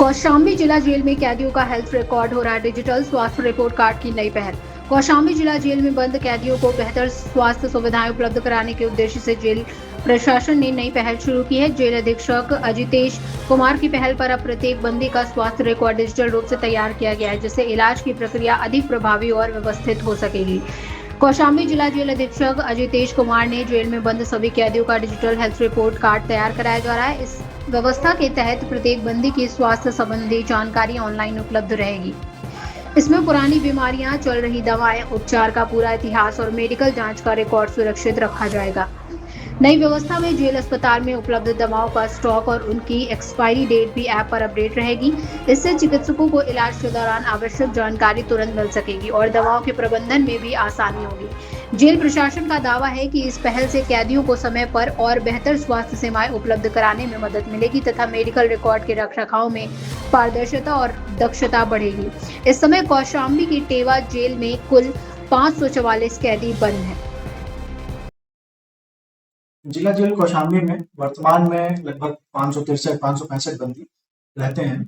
कौशाम्बी जिला जेल में कैदियों का हेल्थ रिकॉर्ड हो रहा है डिजिटल स्वास्थ्य रिपोर्ट कार्ड की नई पहल। कौशाम्बी जिला जेल में बंद कैदियों को बेहतर स्वास्थ्य सुविधाएं उपलब्ध कराने के उद्देश्य से जेल प्रशासन ने नई पहल शुरू की है। जेल अधीक्षक अजितेश कुमार की पहल पर अब प्रत्येक बंदी का स्वास्थ्य रिकॉर्ड डिजिटल रूप से तैयार किया गया है, जिससे इलाज की प्रक्रिया अधिक प्रभावी और व्यवस्थित हो सकेगी। कौशाम्बी जिला जेल अधीक्षक अजितेश कुमार ने जेल में बंद सभी कैदियों का डिजिटल हेल्थ रिपोर्ट कार्ड तैयार कराया जा रहा है। इस व्यवस्था के तहत प्रत्येक बंदी की स्वास्थ्य संबंधी जानकारी ऑनलाइन उपलब्ध रहेगी। इसमें पुरानी बीमारियां, चल रही दवाएं, उपचार का पूरा इतिहास और मेडिकल जांच का रिकॉर्ड सुरक्षित रखा जाएगा। नई व्यवस्था में जेल अस्पताल में उपलब्ध दवाओं का स्टॉक और उनकी एक्सपायरी डेट भी ऐप पर अपडेट रहेगी। इससे चिकित्सकों को इलाज के दौरान आवश्यक जानकारी तुरंत मिल सकेगी और दवाओं के प्रबंधन में भी आसानी होगी। जेल प्रशासन का दावा है कि इस पहल से कैदियों को समय पर और बेहतर स्वास्थ्य सेवाएं उपलब्ध कराने में मदद मिलेगी तथा मेडिकल रिकॉर्ड के रखरखाव में पारदर्शिता और दक्षता बढ़ेगी। इस समय कौशाम्बी की टेवा जेल में कुल 544 कैदी बंद हैं। जिला जेल कौशाम्बी में वर्तमान में लगभग 565 बंदी रहते हैं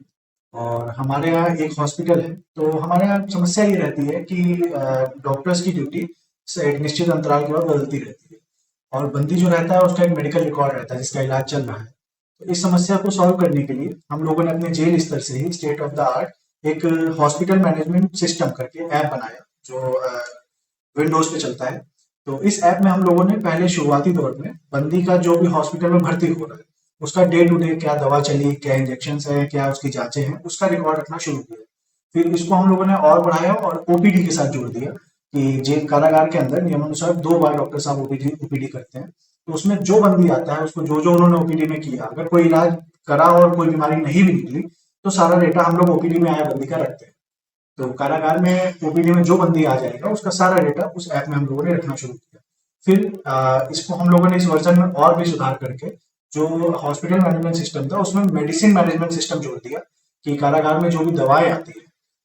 और हमारे यहाँ एक हॉस्पिटल है। तो हमारे यहाँ समस्या ये रहती है कि डॉक्टर्स की ड्यूटी से एक निश्चित अंतराल के बाद बदलती रहती है और बंदी जो रहता है उसका एक मेडिकल रिकॉर्ड रहता है जिसका इलाज चल रहा है। तो इस समस्या को सॉल्व करने के लिए हम लोगों ने अपने जेल स्तर से ही स्टेट ऑफ द आर्ट एक हॉस्पिटल मैनेजमेंट सिस्टम करके ऐप बनाया जो विंडोज पे चलता है। तो इस ऐप में हम लोगों ने पहले शुरुआती दौर में बंदी का जो भी हॉस्पिटल में भर्ती हो रहा है उसका डे टू डे क्या दवा चली, क्या इंजेक्शन है, क्या उसकी जांचें हैं, उसका रिकॉर्ड रखना शुरू किया। फिर इसको हम लोगों ने और बढ़ाया और ओपीडी के साथ जोड़ दिया कि जेल कारागार के अंदर नियमानुसार 2 बार डॉक्टर साहब ओपीडी करते हैं। तो उसमें जो बंदी आता है उसको जो जो उन्होंने ओपीडी में किया, अगर कोई इलाज करा और कोई बीमारी नहीं भी निकली तो सारा डेटा हम लोग ओपीडी में आया बंदी का रखते हैं। तो कारागार में ओपीडी में जो बंदी आ जाएगा उसका सारा डेटा उस ऐप में हम लोगों ने रखना शुरू किया। फिर इसको हम लोगों ने इस वर्जन में और भी सुधार करके जो हॉस्पिटल मैनेजमेंट सिस्टम था उसमें मेडिसिन मैनेजमेंट सिस्टम जोड़ दिया कि कारागार में जो भी दवाएं आती है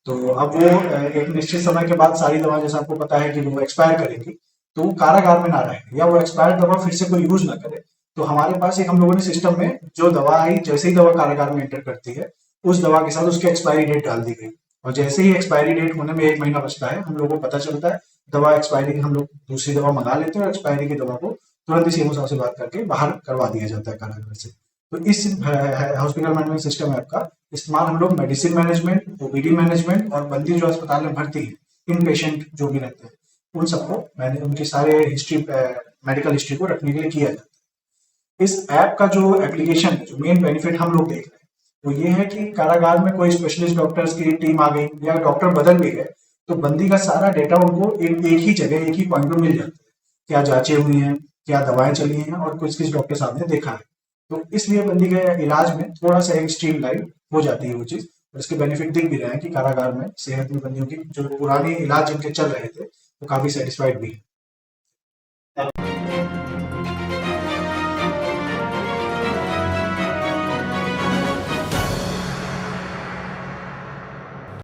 तो अब वो एक निश्चित समय के बाद सारी दवाएं, जैसा आपको पता है कि वो एक्सपायर करेंगी, तो वो कारागार में ना रहे या वो एक्सपायर दवा फिर से कोई यूज ना करे। तो हमारे पास एक हम लोगों ने सिस्टम में जो दवा आई, जैसे ही दवा कारागार में एंटर करती है उस दवा के साथ उसकी एक्सपायरी डेट डाल दी गई और जैसे ही एक्सपायरी डेट होने में 1 महीना बचता है हम लोगों को पता चलता है, दवा एक्सपायरी की हम लोग दूसरी दवा मंगा लेते हैं और एक्सपायरी की दवा को तुरंत ही सीएमओ साहब से बात करके बाहर करवा दिया जाता है कारागार से। तो इस हॉस्पिटल मैनेजमेंट सिस्टम ऐप का इस्तेमाल हम लोग मेडिसिन मैनेजमेंट, ओपीडी मैनेजमेंट और बंदी जो अस्पताल में भर्ती है, इन पेशेंट जो भी रहते हैं उन सबको मैंने उनकी सारे हिस्ट्री, मेडिकल हिस्ट्री को रखने के लिए किया जाता है। इस ऐप का जो एप्लीकेशन है, जो मेन बेनिफिट हम लोग देख रहे हैं वो ये है कि कारागार में कोई स्पेशलिस्ट डॉक्टर्स की टीम आ गई या डॉक्टर बदल भी गए तो बंदी का सारा डेटा उनको एक ही जगह, एक ही पॉइंट पे मिल जाता है। क्या जांचें हुई हैं, क्या दवाएं चली हैं और किस डॉक्टर साहब ने देखा है। तो इसलिए बंदी के इलाज में थोड़ा सा एक स्ट्रीमलाइन हो जाती है वो चीज और इसके बेनिफिट दिख भी रहे हैं कि कारागार में सेहतमंद बंदियों की जो पुराने इलाज जिनके चल रहे थे वो काफी सेटिस्फाइड भी है।